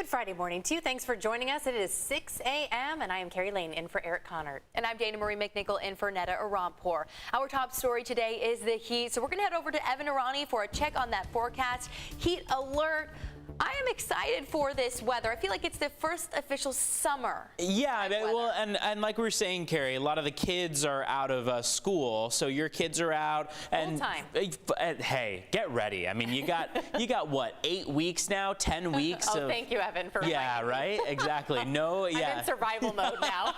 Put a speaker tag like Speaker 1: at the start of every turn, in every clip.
Speaker 1: Friday morning to you. Thanks for joining us. It is 6 a.m. and I am Carrie Lane in for Eric Connor.
Speaker 2: And I'm Dana Marie McNichol in for Netta Arampur. Our top story today is the heat. So we're going to head over to Evan Irani for a check on that forecast. Heat alert. I am excited for this weather. I feel like it's the first official summer.
Speaker 3: Yeah, well, and like we were saying, Carrie, a lot of the kids are out of school, so your kids are out. And hey, get ready. I mean, you got what, 8 weeks now, 10 weeks?
Speaker 1: Oh, thank you, Evan, for
Speaker 3: yeah, right, exactly. No, yeah.
Speaker 1: I'm in survival mode now.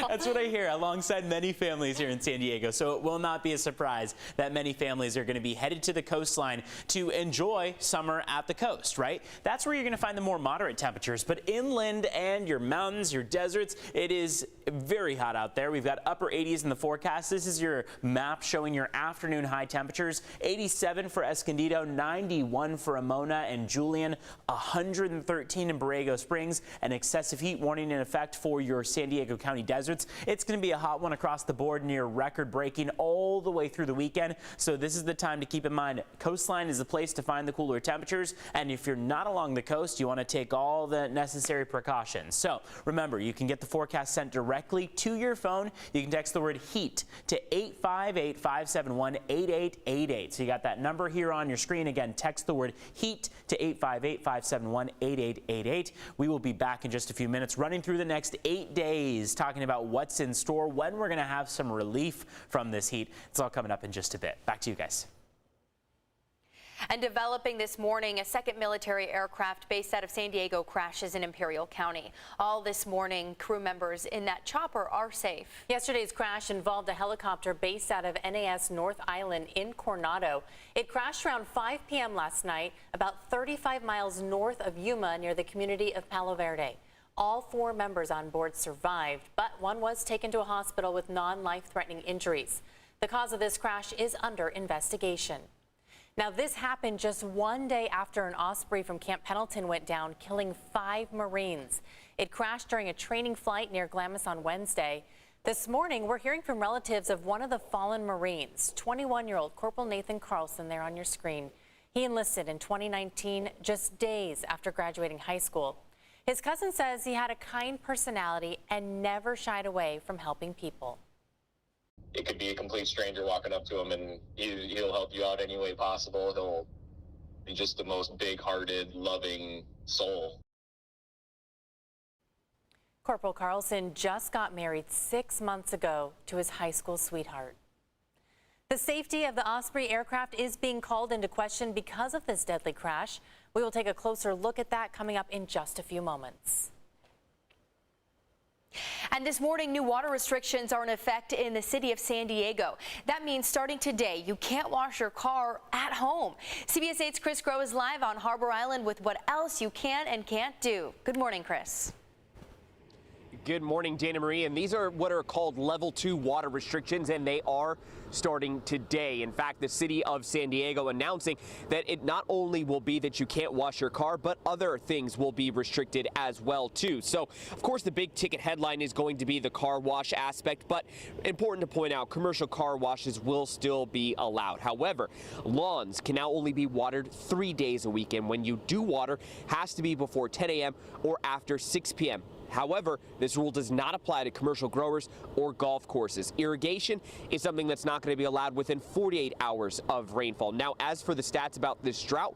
Speaker 3: That's what I hear alongside many families here in San Diego. So it will not be a surprise that many families are going to be headed to the coastline to enjoy summer at the coast, right? That's where you're going to find the more moderate temperatures. But inland and your mountains, your deserts, it is very hot out there. We've got upper 80s in the forecast. This is your map showing your afternoon high temperatures. 87 for Escondido, 91 for Amona and Julian, 113 in Borrego Springs. An excessive heat warning in effect for your San Diego County deserts. It's going to be a hot one across the board, near record breaking all the way through the weekend. So this is the time to keep in mind. Coastline is the place to find the cooler temperatures. And if you're not along the coast, you want to take all the necessary precautions. So remember, you can get the forecast sent directly to your phone. You can text the word heat to 858-571-8888. So you got that number here on your screen. Again, text the word heat to 858-571-8888. We will be back in just a few minutes running through the next 8 days, talking about what's in store, when we're going to have some relief from this heat. It's all coming up in just a bit. Back to you guys.
Speaker 2: And developing this morning, a second military aircraft based out of San Diego crashes in Imperial County. All this morning, crew members in that chopper are safe.
Speaker 1: Yesterday's crash involved a helicopter based out of NAS North Island in Coronado. It crashed around 5 p.m. last night, about 35 miles north of Yuma, near the community of Palo Verde. All 4 members on board survived, but one was taken to a hospital with non-life-threatening injuries. The cause of this crash is under investigation. Now, this happened just one day after an Osprey from Camp Pendleton went down, killing 5 Marines. It crashed during a training flight near Glamis on Wednesday. This morning, we're hearing from relatives of one of the fallen Marines, 21-year-old Corporal Nathan Carlson, there on your screen. He enlisted in 2019, just days after graduating high school. His cousin says he had a kind personality and never shied away from helping people.
Speaker 4: It could be a complete stranger walking up to him, and he'll help you out any way possible. He'll be just the most big-hearted, loving soul.
Speaker 1: Corporal Carlson just got married 6 months ago to his high school sweetheart. The safety of the Osprey aircraft is being called into question because of this deadly crash. We will take a closer look at that coming up in just a few moments.
Speaker 2: And this morning, new water restrictions are in effect in the city of San Diego. That means starting today, you can't wash your car at home. CBS 8's Chris Groh is live on Harbor Island with what else you can and can't do. Good morning, Chris.
Speaker 5: Good morning, Dana Marie. And these are what are called level 2 water restrictions, and they are starting today. In fact, the city of San Diego announcing that it not only will be that you can't wash your car, but other things will be restricted as well, too. So, of course, the big ticket headline is going to be the car wash aspect, but important to point out, commercial car washes will still be allowed. However, lawns can now only be watered 3 days a week, and when you do water, has to be before 10 a.m. or after 6 p.m. However, this rule does not apply to commercial growers or golf courses. Irrigation is something that's not going to be allowed within 48 hours of rainfall. Now, as for the stats about this drought,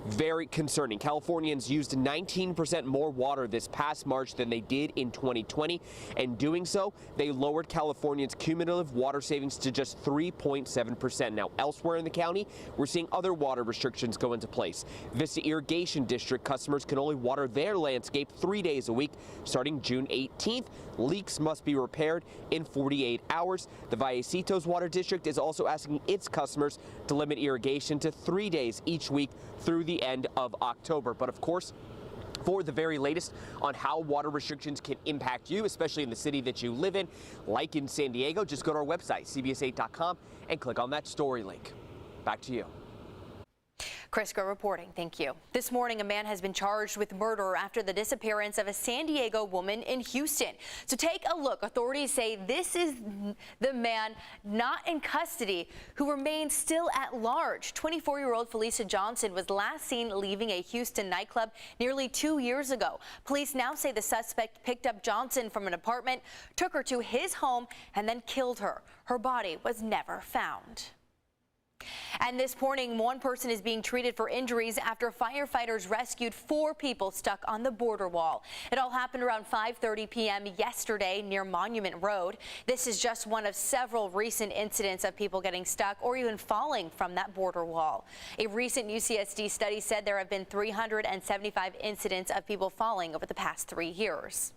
Speaker 5: very concerning. Californians used 19% more water this past March than they did in 2020. And doing so, they lowered Californians' cumulative water savings to just 3.7%. Now, elsewhere in the county, we're seeing other water restrictions go into place. Vista Irrigation District customers can only water their landscape 3 days a week, starting June 18th. Leaks must be repaired in 48 hours. The Vallecitos Water District is also asking its customers to limit irrigation to 3 days each week through the end of October. But of course, for the very latest on how water restrictions can impact you, especially in the city that you live in, like in San Diego, just go to our website, cbs8.com, and click on that story link. Back to you.
Speaker 2: Chris Grow reporting. Thank you. This morning, a man has been charged with murder after the disappearance of a San Diego woman in Houston. So take a look. Authorities say this is the man not in custody who remains still at large. 24-year-old Felicia Johnson was last seen leaving a Houston nightclub nearly 2 years ago. Police now say the suspect picked up Johnson from an apartment, took her to his home, and then killed her. Her body was never found. And this morning, one person is being treated for injuries after firefighters rescued 4 people stuck on the border wall. It all happened around 5:30 p.m. yesterday near Monument Road. This is just one of several recent incidents of people getting stuck or even falling from that border wall. A recent UCSD study said there have been 375 incidents of people falling over the past 3 years.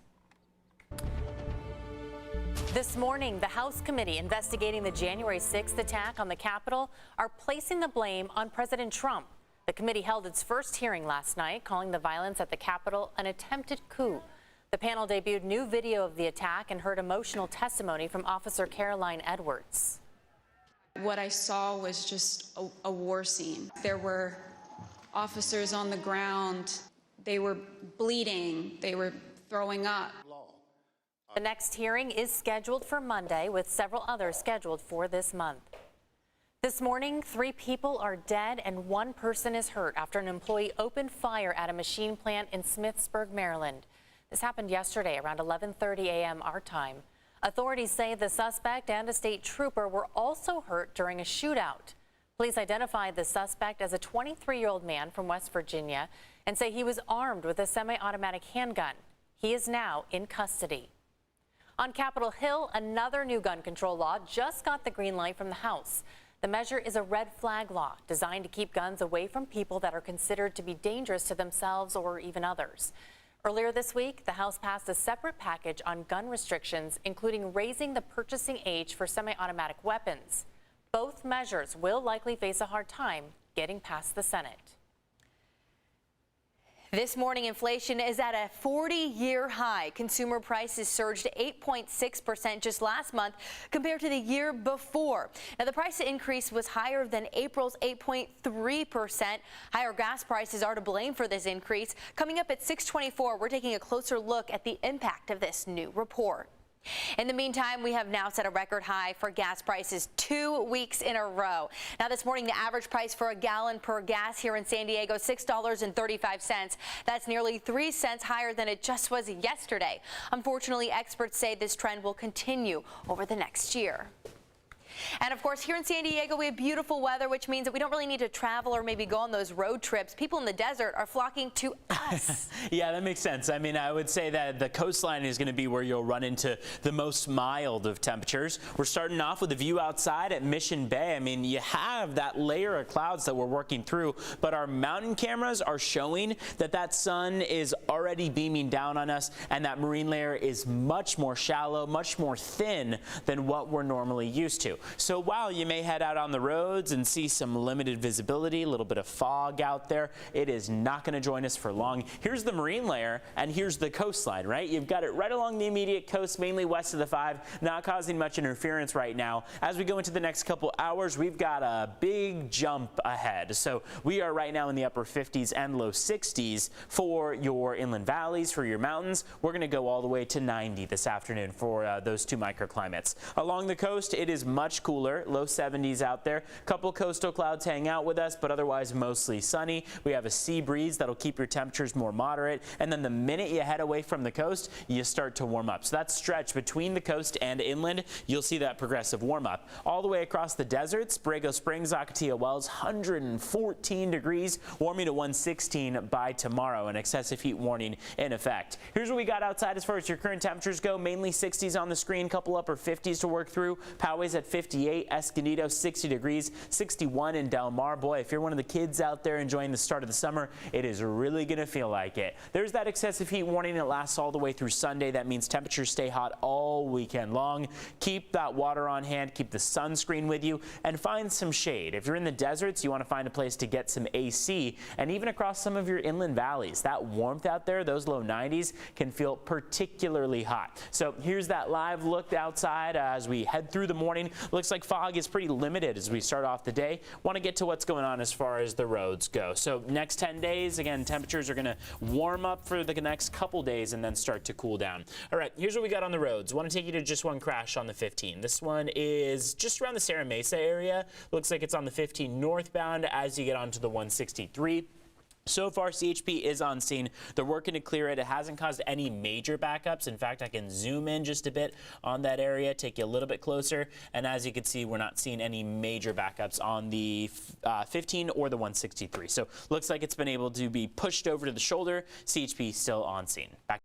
Speaker 1: This morning, the House committee investigating the January 6th attack on the Capitol are placing the blame on President Trump. The committee held its first hearing last night, calling the violence at the Capitol an attempted coup. The panel debuted new video of the attack and heard emotional testimony from Officer Caroline Edwards.
Speaker 6: What I saw was just a war scene. There were officers on the ground. They were bleeding. They were throwing up.
Speaker 1: The next hearing is scheduled for Monday, with several others scheduled for this month. This morning, 3 people are dead and 1 person is hurt after an employee opened fire at a machine plant in Smithsburg, Maryland. This happened yesterday around 11:30 a.m. our time. Authorities say the suspect and a state trooper were also hurt during a shootout. Police identified the suspect as a 23-year-old man from West Virginia and say he was armed with a semi-automatic handgun. He is now in custody. On Capitol Hill, another new gun control law just got the green light from the House. The measure is a red flag law designed to keep guns away from people that are considered to be dangerous to themselves or even others. Earlier this week, the House passed a separate package on gun restrictions, including raising the purchasing age for semi-automatic weapons. Both measures will likely face a hard time getting past the Senate.
Speaker 2: This morning, inflation is at a 40-year high. Consumer prices surged 8.6% just last month compared to the year before. Now, the price increase was higher than April's 8.3%. Higher gas prices are to blame for this increase. Coming up at 6:24, we're taking a closer look at the impact of this new report. In the meantime, we have now set a record high for gas prices 2 weeks in a row. Now, this morning, the average price for a gallon per gas here in San Diego, $6.35. That's nearly 3 cents higher than it just was yesterday. Unfortunately, experts say this trend will continue over the next year. And of course, here in San Diego, we have beautiful weather, which means that we don't really need to travel or maybe go on those road trips. People in the desert are flocking to us.
Speaker 3: Yeah, that makes sense. I mean, I would say that the coastline is going to be where you'll run into the most mild of temperatures. We're starting off with a view outside at Mission Bay. I mean, you have that layer of clouds that we're working through, but our mountain cameras are showing that that sun is already beaming down on us, and that marine layer is much more shallow, much more thin than what we're normally used to. So while you may head out on the roads and see some limited visibility, a little bit of fog out there, it is not going to join us for long. Here's the marine layer and here's the coastline, right? You've got it right along the immediate coast, mainly west of the 5, not causing much interference right now. As we go into the next couple hours, we've got a big jump ahead. So we are right now in the upper 50s and low 60s for your inland valleys, for your mountains. We're going to go all the way to 90 this afternoon for those 2 microclimates. Along the coast, it is much cooler, low 70s out there. Couple coastal clouds hang out with us, but otherwise mostly sunny. We have a sea breeze that'll keep your temperatures more moderate. And then the minute you head away from the coast, you start to warm up. So that stretch between the coast and inland, you'll see that progressive warm up. All the way across the deserts, Borrego Springs, Ocotillo Wells, 114 degrees, warming to 116 by tomorrow. An excessive heat warning in effect. Here's what we got outside as far as your current temperatures go. Mainly 60s on the screen, couple upper 50s to work through. Poway's at 58, Escondido 60 degrees, 61 in Del Mar. Boy, if you're one of the kids out there enjoying the start of the summer, it is really going to feel like it. There's that excessive heat warning. It lasts all the way through Sunday. That means temperatures stay hot all weekend long. Keep that water on hand, keep the sunscreen with you, and find some shade. If you're in the deserts, you want to find a place to get some AC, and even across some of your inland valleys. That warmth out there, those low 90s, can feel particularly hot. So here's that live look outside as we head through the morning. looks like fog is pretty limited as we start off the day. Want to get to what's going on as far as the roads go. So next 10 days, again, temperatures are going to warm up for the next couple days and then start to cool down. All right, here's what we got on the roads. Want to take you to just one crash on the 15. This one is just around the Serra Mesa area. Looks like it's on the 15 northbound as you get onto the 163. So far, CHP is on scene. They're working to clear it. It hasn't caused any major backups. In fact, I can zoom in just a bit on that area, take you a little bit closer. And as you can see, we're not seeing any major backups on the 15 or the 163. So looks like it's been able to be pushed over to the shoulder. CHP still on scene. Back